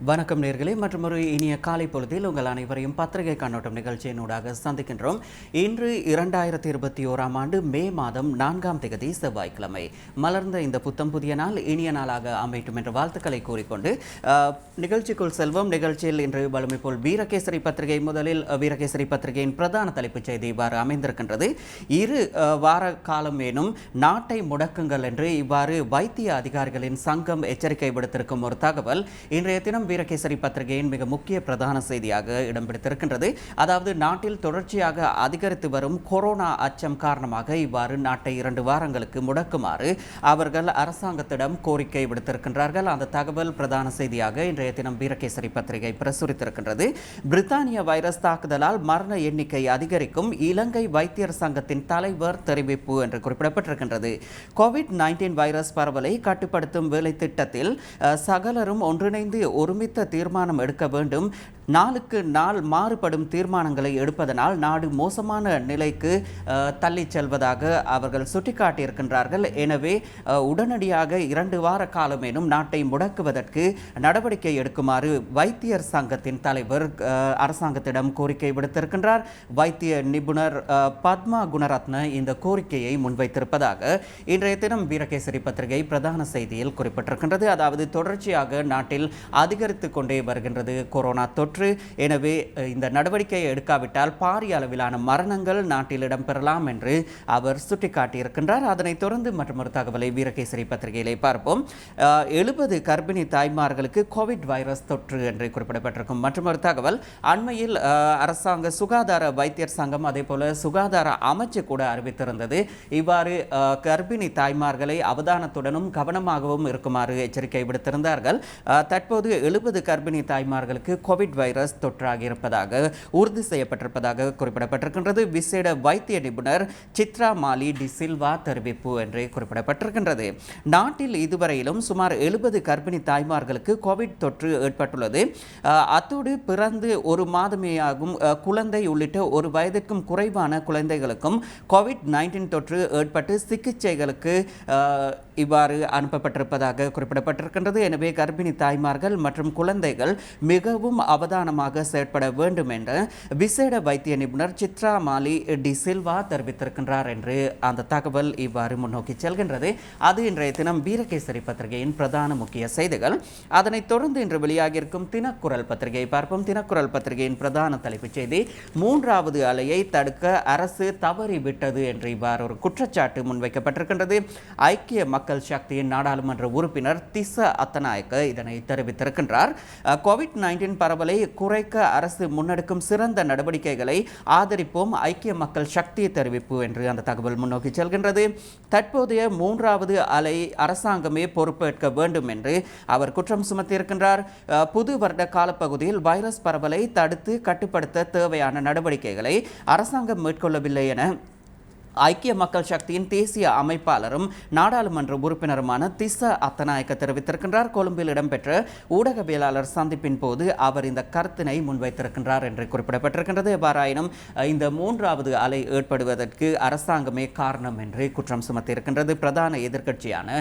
வணக்கம் நேர்களே, மற்றும் ஒரு இனிய காலை பொழுதில் உங்கள் அனைவரையும் பத்திரிகை கண்ணோட்டம் நிகழ்ச்சியினூடாக சந்திக்கின்றோம். இன்று 2021 ஆண்டு மே மாதம் 4ஆம் தேதி செவ்வாய்க்கிழமை. மலர்ந்த இந்த புத்தம் புதிய நாள் இனிய நாளாக அமையும் என்ற வாழ்த்துக்களை கூறிக்கொண்டு நிகழ்ச்சிக்குள் செல்வோம். நிகழ்ச்சியில் இன்று வலிமை போல் வீரகேசரி பத்திரிகை. முதலில் வீரகேசரி பத்திரிகையின் பிரதான தலைப்புச் செய்தி இவ்வாறு அமைந்திருக்கின்றது. இரு வார காலம் எனும் நாட்டை முடக்குங்கள் என்று இவ்வாறு வைத்திய அதிகாரிகளின் சங்கம் எச்சரிக்கை விடுத்திருக்கும் ஒரு தகவல் இன்றைய தினம் வீரகேசரி பத்திரிகையின் மிக முக்கிய பிரதான செய்தியாக இடம் பிடித்திருக்கின்றது. அதாவது நாட்டில் தொடர்ச்சியாக அதிகரித்து வரும் கொரோனா அச்சம் காரணமாக இவ்வாறு நாட்டை 2 வாரங்களுக்கு முடக்குமாறு அவர்கள் அரசாங்கத்திடம் கோரிக்கை விடுத்திருக்கின்றார்கள். அந்த தகவல் பிரதான செய்தியாக இன்றைய தினம் வீரகேசரி பத்திரிகை பிரசுரித்திருக்கின்றது. பிரித்தானிய வைரஸ் தாக்குதலால் மரண எண்ணிக்கை அதிகரிக்கும், இலங்கை வைத்தியர் சங்கத்தின் தலைவர் தெரிவிப்பு என்று குறிப்பிடப்பட்டிருக்கின்றது. கோவிட்-19 வைரஸ் பரவலை கட்டுப்படுத்தும் வேலை திட்டத்தில் சகலரும் ஒன்றிணைந்து ஒருமித்த தீர்மானம் எடுக்க வேண்டும். நாளுக்கு நாள் மாறுபடும் தீர்மானங்களை எடுப்பதனால் நாடு மோசமான நிலைக்கு தள்ளி செல்வதாக அவர்கள் சுட்டிக்காட்டியிருக்கின்றார்கள். எனவே உடனடியாக 2 வார காலமேனும் நாட்டை முடக்குவதற்கு நடவடிக்கை எடுக்குமாறு வைத்தியர் சங்கத்தின் தலைவர் அரசாங்கத்திடம் கோரிக்கை விடுத்திருக்கின்றார். வைத்திய நிபுணர் பத்மா குணரத்ன இந்த கோரிக்கையை முன்வைத்திருப்பதாக இன்றைய தினம் வீரகேசரி பத்திரிகை பிரதான செய்தியில் குறிப்பிட்டிருக்கின்றது. அதாவது தொடர்ச்சியாக நாட்டில் அதிகரித்து கொண்டே வருகின்றது கொரோனா தொற்று. எனவே இந்த நடவடிக்கையை எடுக்காவிட்டால் பாரிய அளவிலான மரணங்கள் நாட்டில் இடம்பெறலாம் என்று அவர் சுட்டிக்காட்டியிருக்கின்றார். அதனைத் தொடர்ந்து மற்றொரு தகவலை வீரகேசரி பத்திரிகையிலே பார்ப்போம். 70 கர்ப்பிணி தாய்மார்களுக்கு கோவிட் வைரஸ் தொற்று என்று குறிப்பிடப்பட்டிருக்கும் மற்றொரு தகவல். அண்மையில் அரசாங்க சுகாதார வைத்தியர் சங்கம் அதே போல சுகாதார அமைச்சு கூட அறிவித்திருந்தது. இவ்வாறு கர்ப்பிணி தாய்மார்களை அவதானத்துடனும் கவனமாகவும் இருக்குமாறு எச்சரிக்கை விடுத்திருந்தார்கள். தற்போது 70 கர்ப்பிணி தாய்மார்களுக்கு கோவிட் வைரஸ் தொற்றாகி இருப்பதாக உறுதி செய்யப்பட்டிருப்பதாக குறிப்பிடப்பட்டிருக்கின்றது. விசேட வைத்திய நிபுணர் சித்ரா மாலி டி சில்வா தெரிவிப்பு என்று குறிப்பிடப்பட்டிருக்கின்றது. நாட்டில் இதுவரையிலும் சுமார் 70 கர்ப்பிணி தாய்மார்களுக்கு கோவிட் தொற்று ஏற்பட்டுள்ளது. அத்தோடு பிறந்து 1 மாதமேயாகும் குழந்தை உள்ளிட்ட 1 வயதிற்கும் குறைவான குழந்தைகளுக்கும் கோவிட்-19 தொற்று ஏற்பட்டு சிகிச்சைகளுக்கு இவ்வாறு அனுப்பப்பட்டிருப்பதாக குறிப்பிடப்பட்டிருக்கின்றது. எனவே கர்ப்பிணி தாய்மார்கள் மற்றும் குழந்தைகள் மிகவும் அவதானமாக செயற்பட வேண்டும் என்று விசேட வைத்திய நிபுணர் சித்ரா மாலி டி சில்வா தெரிவித்திருக்கின்றார் என்று அந்த தகவல் இவ்வாறு முன்னோக்கி செல்கின்றது. அது இன்றைய தினம் வீரகேசரி பத்திரிகையின் பிரதான முக்கிய செய்திகள். அதனைத் தொடர்ந்து இன்று வெளியாகியிருக்கும் தினக்குரல் பத்திரிகையை பார்ப்போம். தினக்குரல் பத்திரிகையின் பிரதான தலைப்புச் செய்தி, 3வது அலையை தடுக்க அரசு தவறிவிட்டது என்று இவ்வாறு ஒரு குற்றச்சாட்டு முன்வைக்கப்பட்டிருக்கின்றது. ஐக்கிய மக்கள் சக்தியின் நாடாளுமன்ற உறுப்பினர் திஸ்ஸ அத்தநாயக்க இதனை தெரிவித்திருக்கின்றார். கோவிட்-19 பரவலை குறைக்க அரசு முன்னெடுக்கும் சிறந்த நடவடிக்கைகளை ஆதரிப்போம், ஐக்கிய மக்கள் சக்தி தெரிவிப்பு என்று அந்த தகவல் முன்னோக்கி செல்கின்றது. தற்போதைய 3வது அலை அரசாங்கமே பொறுப்பேற்க வேண்டும் என்று அவர் குற்றம் சுமத்தியிருக்கின்றார். புது வருட காலப்பகுதியில் வைரஸ் பரவலை தடுத்து கட்டுப்படுத்த தேவையான நடவடிக்கைகளை அரசாங்கம் மேற்கொள்ளவில்லை என ஐக்கிய மக்கள் சக்தியின் தேசிய அமைப்பாளரும் நாடாளுமன்ற உறுப்பினருமான திஸ்ஸ அத்தநாயக்க தெரிவித்திருக்கின்றார். கொழும்பில் இடம்பெற்ற ஊடகவியலாளர் சந்திப்பின் போது அவர் இந்த கருத்தினை முன்வைத்திருக்கின்றார் என்று குறிப்பிடப்பட்டிருக்கின்றது. எவ்வாறாயினும் இந்த 3வது அலை ஏற்படுவதற்கு அரசாங்கமே காரணம் என்று குற்றம் சுமத்தியிருக்கின்றது பிரதான எதிர்க்கட்சியான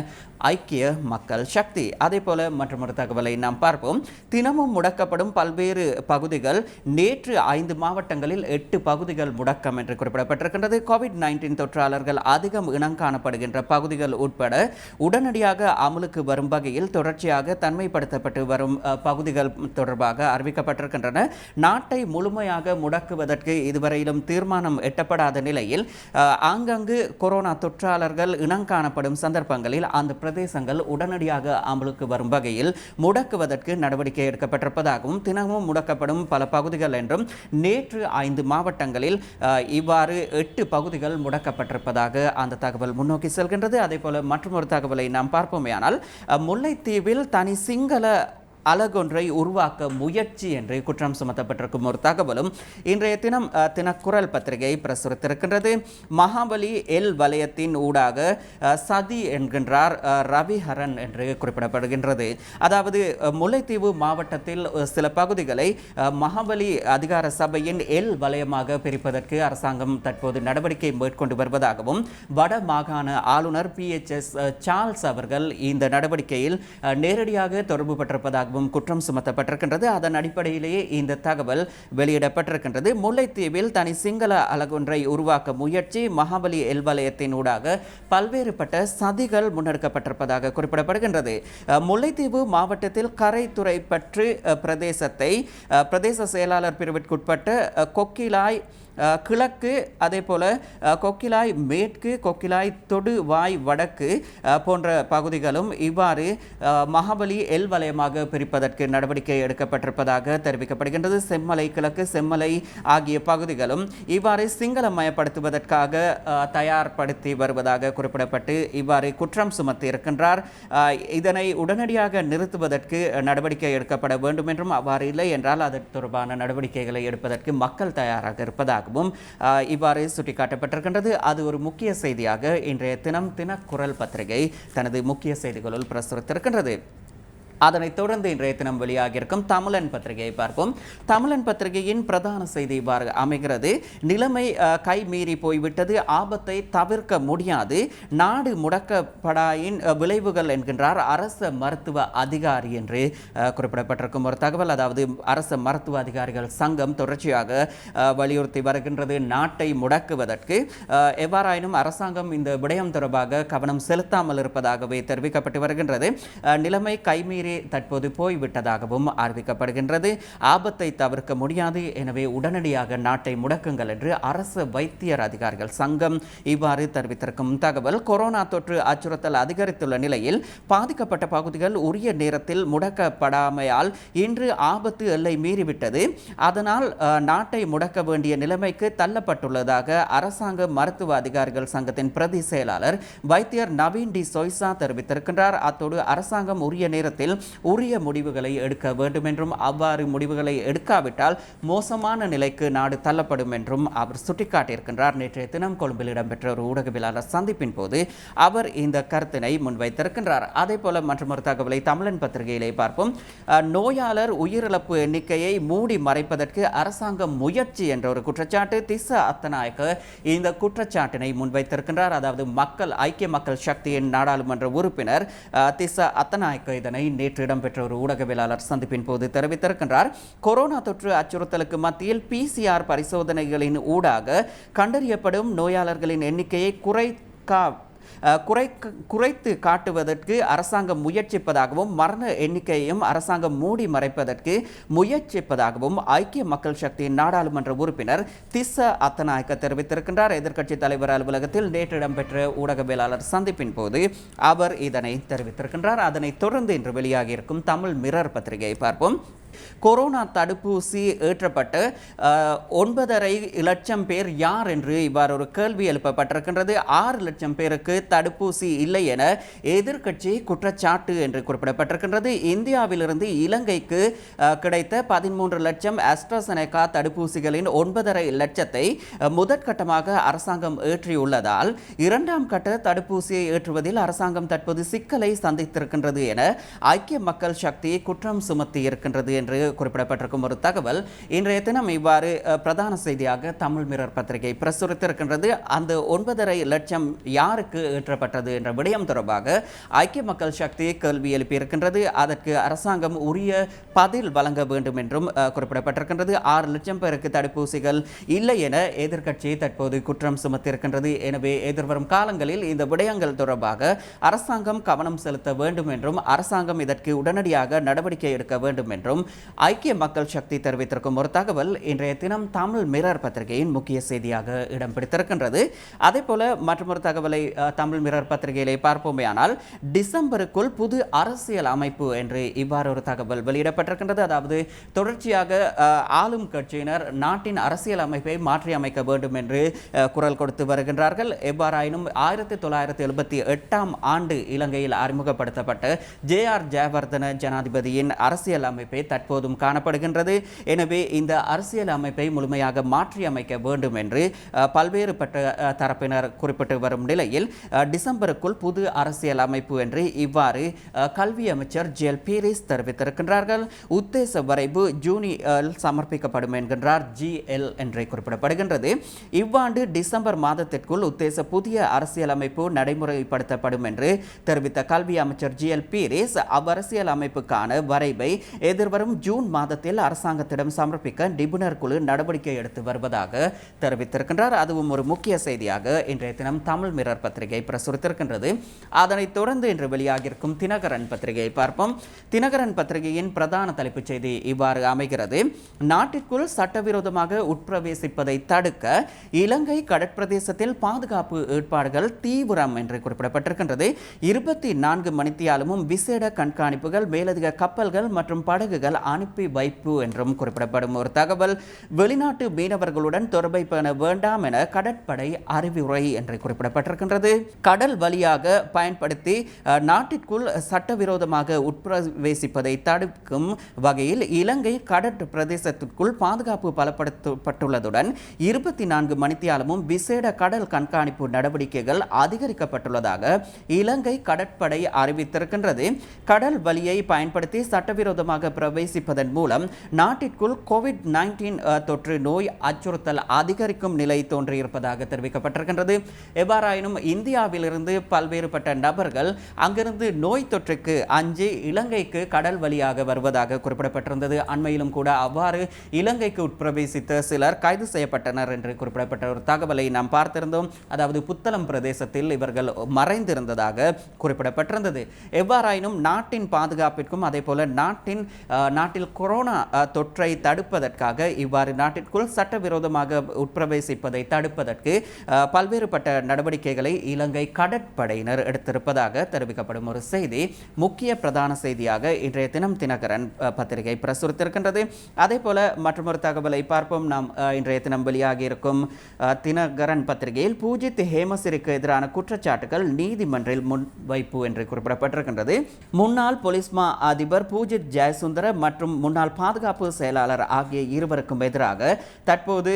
ஐக்கிய மக்கள் சக்தி. அதே போல மற்றொரு தகவலை நாம் பார்ப்போம். தினமும் முடக்கப்படும் பல்வேறு பகுதிகள். நேற்று 5 மாவட்டங்களில் 8 பகுதிகள் முடக்கம் என்று குறிப்பிடப்பட்டிருக்கின்றது. கோவிட்-19 தொற்றாளர்கள் அதிகம் இனம் காணப்படுகின்ற பகுதிகள் உட்பட உடனடியாக அமலுக்கு வரும் வகையில் தொடர்ச்சியாக தன்மைப்படுத்தப்பட்டு வரும் பகுதிகள் தொடர்பாக அறிவிக்கப்பட்டிருக்கின்றன. நாட்டை முழுமையாக முடக்குவதற்கு இதுவரையிலும் தீர்மானம் எட்டப்படாத நிலையில் ஆங்காங்கு கொரோனா தொற்றாளர்கள் இனம் காணப்படும் சந்தர்ப்பங்களில் அந்த பிரதேசங்கள் உடனடியாக அமலுக்கு வரும் வகையில் முடக்குவதற்கு நடவடிக்கை எடுக்கப்பட்டிருப்பதாகவும் தினமும் முடக்கப்படும் பல பகுதிகள் என்றும் நேற்று 5 மாவட்டங்களில் இவ்வாறு 8 பகுதிகள் முடக்கப்பட்டிருப்பதாக அந்த தகவல் முன்னோக்கி செல்கின்றது. அதே போல மற்றொரு தகவலை நாம் பார்ப்போமேயானால், முல்லைத்தீவில் தனி சிங்கள அலகொன்றை உருவாக்க முயற்சி என்று குற்றம் சுமத்தப்பட்டிருக்கும் ஒரு தகவலும் இன்றைய தினம் தினக்குரல் பத்திரிகை பிரசுரித்திருக்கின்றது. மகாபலி எல் வலயத்தின் ஊடாக சதி என்கின்றார் ரவிஹரன் என்று குறிப்பிடப்படுகின்றது. அதாவது முல்லைத்தீவு மாவட்டத்தில் சில பகுதிகளை மகாபலி அதிகார சபையின் எல் வலயமாக பிரிப்பதற்கு அரசாங்கம் தற்போது நடவடிக்கை மேற்கொண்டு வருவதாகவும் வட மாகாண ஆளுநர் PHS சார்ல்ஸ் அவர்கள் இந்த நடவடிக்கையில் நேரடியாக தொடர்பு பட்டிருப்பதாகவும் எனவும் குற்றம் சுமத்தப்பட்டிருக்கின்றது. அதன் அடிப்படையிலேயே இந்த தகவல் வெளியிடப்பட்டிருக்கின்றது. முல்லைத்தீவில் தனி சிங்கள அலகொன்றை உருவாக்க முயற்சி, மகாபலி எல்வலயத்தினூடாக பல்வேறுபட்ட சதிகள் முன்னெடுக்கப்பட்டிருப்பதாக குறிப்பிடப்படுகின்றது. முல்லைத்தீவு மாவட்டத்தில் கரைத்துறைப்பற்று பிரதேசத்தை பிரதேச செயலாளர் பிரிவிற்குட்பட்ட கொக்கிலாய் கிழக்கு, அதே போல கொக்கிலாய் மேற்கு, கொக்கிலாய் தொடுவாய் வடக்கு போன்ற பகுதிகளும் இவ்வாறு மகாபலி எல் வலயமாக பிரிப்பதற்கு நடவடிக்கை எடுக்கப்பட்டிருப்பதாக தெரிவிக்கப்படுகின்றது. செம்மலை கிழக்கு, செம்மலை ஆகிய பகுதிகளும் இவ்வாறு சிங்களமயப்படுத்துவதற்காக தயார்படுத்தி வருவதாக குறிப்பிடப்பட்டு இவ்வாறு குற்றம் சுமத்தி இருக்கின்றார். இதனை உடனடியாக நிறுத்துவதற்கு நடவடிக்கை எடுக்கப்பட வேண்டும் என்றும், அவ்வாறு இல்லை என்றால் அது தொடர்பான நடவடிக்கைகளை எடுப்பதற்கு மக்கள் தயாராக இருப்பதாக இவ்வாறு சுட்டிக்காட்டப்பட்டிருக்கின்றது. அது ஒரு முக்கிய செய்தியாக இன்றைய தினக்குரல் பத்திரிகை தனது முக்கிய செய்திகளுள் பிரசுரித்திருக்கின்றது. அதனைத் தொடர்ந்து இன்றைய தினம் வெளியாகியிருக்கும் தமிழன் பத்திரிகையை பார்ப்போம். தமிழன் பத்திரிகையின் பிரதான செய்தி இவ்வாறு அமைகிறது. நிலைமை கை மீறி போய்விட்டது, ஆபத்தை தவிர்க்க முடியாது, நாடு முடக்கப்படாயின் விளைவுகள் என்கின்றார் அரச மருத்துவ அதிகாரி என்று குறிப்பிடப்பட்டிருக்கும் ஒரு தகவல். அதாவது அரச மருத்துவ அதிகாரிகள் சங்கம் தொடர்ச்சியாக வலியுறுத்தி வருகின்றது நாட்டை முடக்குவதற்கு. எவ்வாறாயினும் அரசாங்கம் இந்த விடயம் தொடர்பாக கவனம் செலுத்தாமல் இருப்பதாகவே தெரிவிக்கப்பட்டு வருகின்றது. நிலைமை கைமீறி தற்போது போய்விட்டதாகவும் அறிவிக்கப்படுகின்றது. ஆபத்தை தவிர்க்க முடியாது, எனவே உடனடியாக நாட்டை முடக்குங்கள் என்று அரசு வைத்தியர் அதிகாரிகள் சங்கம் இவ்வாறு தெரிவித்திருக்கும் தகவல். கொரோனா தொற்று அச்சுறுத்தல் அதிகரித்துள்ள நிலையில் பாதிக்கப்பட்ட பகுதிகள் உரிய நேரத்தில் முடக்கப்படாமையால் இன்று ஆபத்து எல்லை மீறிவிட்டது. அதனால் நாட்டை முடக்க வேண்டிய நிலைமைக்கு தள்ளப்பட்டுள்ளதாக அரசாங்க மருத்துவ அதிகாரிகள் சங்கத்தின் பிரதி செயலாளர் வைத்தியர் நவீன் டி சொய்சா தெரிவித்திருக்கின்றார். அத்தோடு அரசாங்கம் உரிய நேரத்தில் உரிய முடிவுகளை எடுக்க வேண்டும் என்றும், அவ்வாறு முடிவுகளை எடுக்காவிட்டால் மோசமான நிலைக்கு நாடு தள்ளப்படும் என்றும் அவர் சுட்டிக்காட்டியிருக்கின்றார். நேற்றைய தினம் கொழும்பில் இடம்பெற்ற ஒரு ஊடகவியலாளர் சந்திப்பின் போது அவர் இந்த கருத்தினை முன்வைத்திருக்கின்றார். அதே போல மற்றொரு தகவலை தமிழன் பத்திரிகையிலே பார்ப்போம். நோயாளர் உயிரிழப்பு எண்ணிக்கையை மூடி மறைப்பதற்கு அரசாங்கம் முயற்சி என்ற ஒரு குற்றச்சாட்டு. திஸ்ஸ அத்தநாயக்க இந்த குற்றச்சாட்டினை முன்வைத்திருக்கின்றார். அதாவது ஐக்கிய மக்கள் சக்தியின் நாடாளுமன்ற உறுப்பினர் திஸ்ஸ அத்தநாயக்க இதனை நேற்று இடம்பெற்ற ஒரு ஊடகவியலாளர் சந்திப்பின் போது தெரிவித்திருக்கின்றார். கொரோனா தொற்று அச்சுறுத்தலுக்கு மத்தியில் PCR பரிசோதனைகளின் ஊடாக கண்டறியப்படும் நோயாளர்களின் எண்ணிக்கையை குறைத்து காட்டுவதற்கு அரசாங்கம் முயற்சிப்பதாகவும், மரண எண்ணிக்கையையும் அரசாங்கம் மூடி மறைப்பதற்கு முயற்சிப்பதாகவும் ஐக்கிய மக்கள் சக்தியின் நாடாளுமன்ற உறுப்பினர் திஸ்ஸ அத்தநாயக்க தெரிவித்திருக்கின்றார். எதிர்க்கட்சித் தலைவர் அலுவலகத்தில் நேற்று இடம்பெற்ற ஊடகவியலாளர் சந்திப்பின் போது அவர் இதனை தெரிவித்திருக்கின்றார். அதனைத் தொடர்ந்து இன்று வெளியாகியிருக்கும் தமிழ் மிரர் பத்திரிகையை பார்ப்போம். கொரோனா தடுப்பூசி ஏற்றப்பட்டு 9.5 லட்சம் பேர் யார் என்று இவ்வாறு ஒரு கேள்வி எழுப்பப்பட்டிருக்கின்றது. 6 லட்சம் பேருக்கு தடுப்பூசி இல்லை என எதிர்க்கட்சி குற்றச்சாட்டு என்று குறிப்பிடப்பட்டிருக்கின்றது. இந்தியாவிலிருந்து இலங்கைக்கு கிடைத்த 13 லட்சம் ஆஸ்ட்ராசெனேகா தடுப்பூசிகளின் 9.5 லட்சத்தை முதற்கட்டமாக அரசாங்கம் ஏற்றியுள்ளதால் இரண்டாம் கட்ட தடுப்பூசியை ஏற்றுவதில் அரசாங்கம் தற்போது சிக்கலை சந்தித்திருக்கின்றது என ஐக்கிய மக்கள் சக்தி குற்றம் சுமத்தி இருக்கின்றது என்று குறிப்பிடப்பட்டிருக்கும் ஒரு தகவல் இன்றைய தினம் இவ்வாறு பிரதான செய்தியாக தமிழ் மிரர் பத்திரிகை பிரசுரித்திருக்கின்றது. அந்த 9.5 லட்சம் யாருக்கு ஏற்றப்பட்டது என்ற விடயம் தொடர்பாக ஐக்கிய மக்கள் சக்தி கேள்வி எழுப்பியிருக்கின்றது. அதற்கு அரசாங்கம் உரிய பதில் வழங்க வேண்டும் என்றும் குறிப்பிடப்பட்டிருக்கின்றது. 6 லட்சம் பேருக்கு தடுப்பூசிகள் இல்லை என எதிர்க்கட்சி தற்போது குற்றம் சுமத்தியிருக்கின்றது. எனவே எதிர்வரும் காலங்களில் இந்த விடயங்கள் தொடர்பாக அரசாங்கம் கவனம் செலுத்த வேண்டும் என்றும், அரசாங்கம் இதற்கு உடனடியாக நடவடிக்கை எடுக்க வேண்டும் என்றும் ஐக்கிய மக்கள் சக்தி தெரிவித்திருக்கும் ஒரு தகவல் இன்றைய தினம் தமிழ் மிரர் பத்திரிகையின் முக்கிய செய்தியாக இடம் பிடித்திருக்கின்றது. அதே போல மற்றொரு தகவலை தமிழ் மிரர் பத்திரிகையிலே பார்ப்போமேயானால், டிசம்பருக்குள் புது அரசியல் அமைப்பு என்று இவ்வாறு ஒரு தகவல் வெளியிடப்பட்டிருக்கின்றது. அதாவது தொடர்ச்சியாக ஆளும் கட்சியினர் நாட்டின் அரசியல் அமைப்பை மாற்றி அமைக்க வேண்டும் என்று குரல் கொடுத்து வருகின்றார்கள். எவ்வாறாயினும் 1978ஆம் ஆண்டு இலங்கையில் அறிமுகப்படுத்தப்பட்ட JR ஜெயவர்தன ஜனாதிபதியின் அரசியல் அமைப்பை தற்போதும் காணப்படுகின்றது. எனவே இந்த அரசியல் அமைப்பை முழுமையாக மாற்றியமைக்க வேண்டும் என்று பல்வேறுபட்ட தரப்பினர் குறிப்பிட்டு வரும் நிலையில் டிசம்பருக்குள் புது அரசியல் அமைப்பு என்று இவ்வாறு கல்வி அமைச்சர் ஜெல் பீரிஸ் தெரிவித்திருக்கின்றார்கள். உத்தேச வரைவு ஜூனியில் சமர்ப்பிக்கப்படும் என்கின்றார் GL என்று குறிப்பிடப்படுகின்றது. இவ்வாண்டு டிசம்பர் மாதத்திற்குள் உத்தேச புதிய அரசியல் அமைப்பு நடைமுறைப்படுத்தப்படும் என்று தெரிவித்த கல்வி அமைச்சர் GL பீரிஸ் அவ்வரசியல் அமைப்புக்கான வரைவை எதிர்வரும் ஜூன் மாதத்தில் அரசாங்கத்திடம் சமர்ப்பிக்க நிபுணர் குழு நடவடிக்கை எடுத்து வருவதாக தெரிவித்திருக்கின்றார். அதுவும் ஒரு முக்கிய செய்தியாக இன்றைய தினம் தமிழ் மிரர் பத்திரிகை பிரசுரித்திருக்கின்றது. அதனைத் தொடர்ந்து இன்று வெளியாகியிருக்கும் தினகரன் பத்திரிகையை பார்ப்போம். தினகரன் பத்திரிகையின் பிரதான தலைப்புச் செய்தி இவ்வாறு அமைகிறது. நாட்டிற்குள் சட்டவிரோதமாக உட்பிரவேசிப்பதை தடுக்க இலங்கை கடற்பிரதேசத்தில் பாதுகாப்பு ஏற்பாடுகள் தீவிரம் என்று குறிப்பிடப்பட்டிருக்கின்றது. 24 மணித்தியாலமும் விசேட கண்காணிப்புகள், மேலதிக கப்பல்கள் மற்றும் படகுகள் அனுப்பி வைப்பு என்றும் குறிப்பிடப்படும் ஒரு தகவல். வெளிநாட்டு மீனவர்களுடன் தொடர்பை பேண வேண்டாம் என கடற்படை அறிவுரை என்று குறிப்பிடப்பட்டிருக்கின்றது. கடல் வழியாக பயன்படுத்தி நாட்டிற்குள் சட்டவிரோதமாக உட்பிரவேசிப்பதை தடுக்கும் வகையில் இலங்கை கடற்பிரதேசத்திற்குள் பாதுகாப்பு பலப்படுத்தப்பட்டுள்ளதுடன் 24 மணித்தியாலமும் விசேட கடல் கண்காணிப்பு நடவடிக்கைகள் அதிகரிக்கப்பட்டுள்ளதாக இலங்கை கடற்படை அறிவித்திருக்கின்றது. கடல் வழியை பயன்படுத்தி சட்டவிரோதமாக பிரவேசிப்பதன் மூலம் நாட்டிற்குள் COVID-19 தொற்று நோய் அச்சுறுத்தல் அதிகரிக்கும் நிலை தோன்றியிருப்பதாக தெரிவிக்கப்பட்டிருக்கின்றது. எவ்வாறாயினும் இந்தியாவிலிருந்து பல்வேறுபட்ட நபர்கள் அங்கிருந்து நோய் தொற்றுக்கு அஞ்சி இலங்கைக்கு கடல் வழியாக வருவதாக குறிப்பிடப்பட்டிருந்தது. அண்மையிலும் கூட அவ்வாறு இலங்கைக்கு உட்பிரவேசித்த சிலர் கைது செய்யப்பட்டனர் என்று குறிப்பிடப்பட்ட ஒரு தகவலை நாம் பார்த்திருந்தோம். அதாவது புத்தளம் பிரதேசத்தில் இவர்கள் மறைந்திருந்ததாக குறிப்பிடப்பட்டிருந்தது. எவ்வாறாயினும் நாட்டின் பாதுகாப்பிற்கும் அதே போல நாட்டில் கொரோனா தொற்றை தடுப்பதற்காக இவ்வாறு நாட்டிற்குள் சட்டவிரோதமாக உட்பிரவேசிப்பதை தடுப்பதற்கு பல்வேறுபட்ட நடவடிக்கைகளை இலங்கை கடற்படையினர் எடுத்திருப்பதாக தெரிவிக்கப்படும் ஒரு செய்தி முக்கிய பிரதான செய்தியாக இன்றைய தினம் தினகரன் பத்திரிகை பிரசுரித்திருக்கின்றது. அதே போல மற்றொரு தகவலை பார்ப்போம். நாம் இன்றைய தினம் வெளியாகி இருக்கும் தினகரன் பத்திரிகையில் பூஜித் ஹேமசிறிக்கு எதிரான குற்றச்சாட்டுகள் நீதிமன்றில் முன்வைப்பு என்று குறிப்பிடப்பட்டிருக்கின்றது. முன்னாள் போலீஸ் மா அதிபர் பூஜித் ஜெயசுந்தர மற்றும் முன்னாள் பாதுகாப்பு செயலாளர் ஆகிய இருவருக்கும் எதிராக தற்போது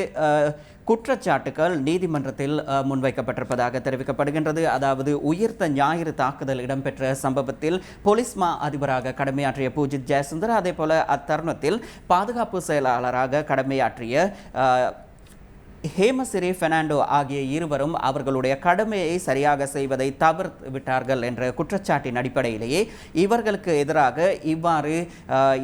குற்றச்சாட்டுகள் நீதிமன்றத்தில் முன்வைக்கப்பட்டிருப்பதாக தெரிவிக்கப்படுகின்றது. அதாவது உயிர்த்த ஞாயிறு தாக்குதல் இடம்பெற்ற சம்பவத்தில் போலீஸ் மா அதிபராக கடமையாற்றிய பூஜித் ஜெயசுந்தர், அதே போல அத்தருணத்தில் பாதுகாப்பு செயலாளராக கடமையாற்றிய ஹேமசிறி பெர்னாண்டோ ஆகிய இருவரும் அவர்களுடைய கடமையை சரியாக செய்வதை தவறிவிட்டார்கள் என்ற குற்றச்சாட்டின் அடிப்படையிலேயே இவர்களுக்கு எதிராக இவ்வாறு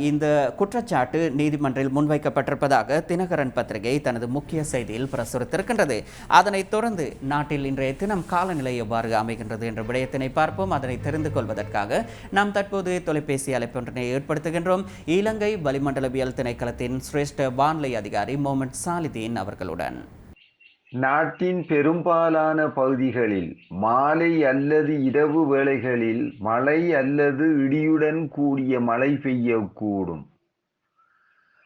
இந்த குற்றச்சாட்டு நீதிமன்றில் முன்வைக்கப்பட்டிருப்பதாக தினகரன் பத்திரிகை தனது முக்கிய செய்தியில் பிரசுரித்திருக்கின்றது. அதனைத் தொடர்ந்து நாட்டில் இன்றைய தினம் காலநிலை எவ்வாறு அமைகின்றது என்ற விடயத்தினை பார்ப்போம். அதனை தெரிந்து கொள்வதற்காக நாம் தற்போது தொலைபேசி அழைப்பொன்றினை ஏற்படுத்துகின்றோம். இலங்கை வளிமண்டலவியல் திணைக்களத்தின் சிரேஷ்ட வானிலை அதிகாரி முகமது சாலிதீன் அவர்களுடன். நாட்டின் பெரும்பாலான பகுதிகளில் மாலை அல்லது இரவு வேளைகளில் மழை அல்லது இடியுடன் கூடிய மழை பெய்யக்கூடும்.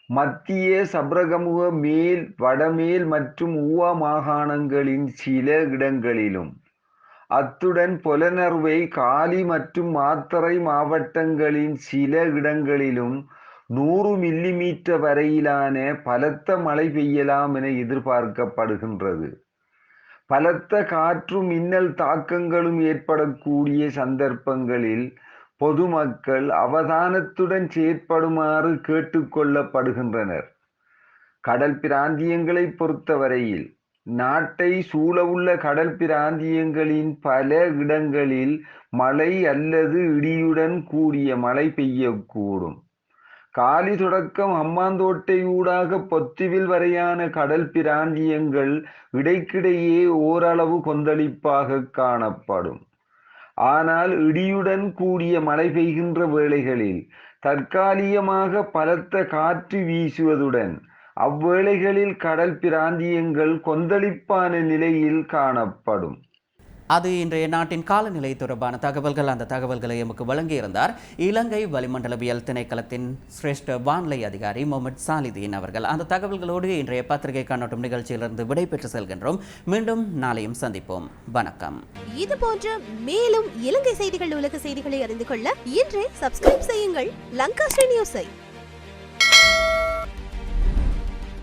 மத்திய சப்ரகமுக மேல், வடமேல் மற்றும் ஊவா மாகாணங்களின் சில இடங்களிலும், அத்துடன் பொலனறுவை, காலி மற்றும் மாத்தறை மாவட்டங்களின் சில இடங்களிலும் 100 மில்லிமீட்டர் வரையிலான பலத்த மழை பெய்யலாம் என எதிர்பார்க்கப்படுகின்றது. பலத்த காற்று மின்னல் தாக்கங்களும் ஏற்படக்கூடிய சந்தர்ப்பங்களில் பொதுமக்கள் அவதானத்துடன் செயற்படுமாறு கேட்டுக்கொள்ளப்படுகின்றனர். கடல் பிராந்தியங்களை பொறுத்தவரையில் நாட்டை சூழவுள்ள கடல் பிராந்தியங்களின் பல இடங்களில் மழை அல்லது இடியுடன் கூடிய மழை பெய்யக்கூடும். காலி தொடக்கம் ஹம்பாந்தோட்டை ஊடாக பொத்துவில் வரையான கடல் பிராந்தியங்கள் இடைக்கிடையே ஓரளவு கொந்தளிப்பாக காணப்படும். ஆனால் இடியுடன் கூடிய மழை பெய்கின்ற வேளைகளில் தற்காலிகமாக பலத்த காற்று வீசுவதுடன் அவ்வேளைகளில் கடல் பிராந்தியங்கள் கொந்தளிப்பான நிலையில் காணப்படும். அது இன்றைய நாட்டின் காலநிலை தொடர்பான தகவல்கள். அந்த தகவல்களை எமக்கு வழங்கியிருந்தார் இலங்கை வளிமண்டலவியல் திணைக்களத்தின் சிரேஷ்ட வானிலை அதிகாரி முகமது சாலிதீன் அவர்கள். அந்த தகவல்களோடு இன்றைய பத்திரிகை கண்ணோட்டம் நிகழ்ச்சியிலிருந்து விடைபெற்று செல்கின்றோம். மீண்டும் நாளையும் சந்திப்போம். வணக்கம். இது போன்ற மேலும் இலங்கை செய்திகள், உலக செய்திகளை அறிந்து கொள்ள இன்றே சப்ஸ்கிரைப் செய்யுங்கள் லங்காஸ்டர் நியூஸை.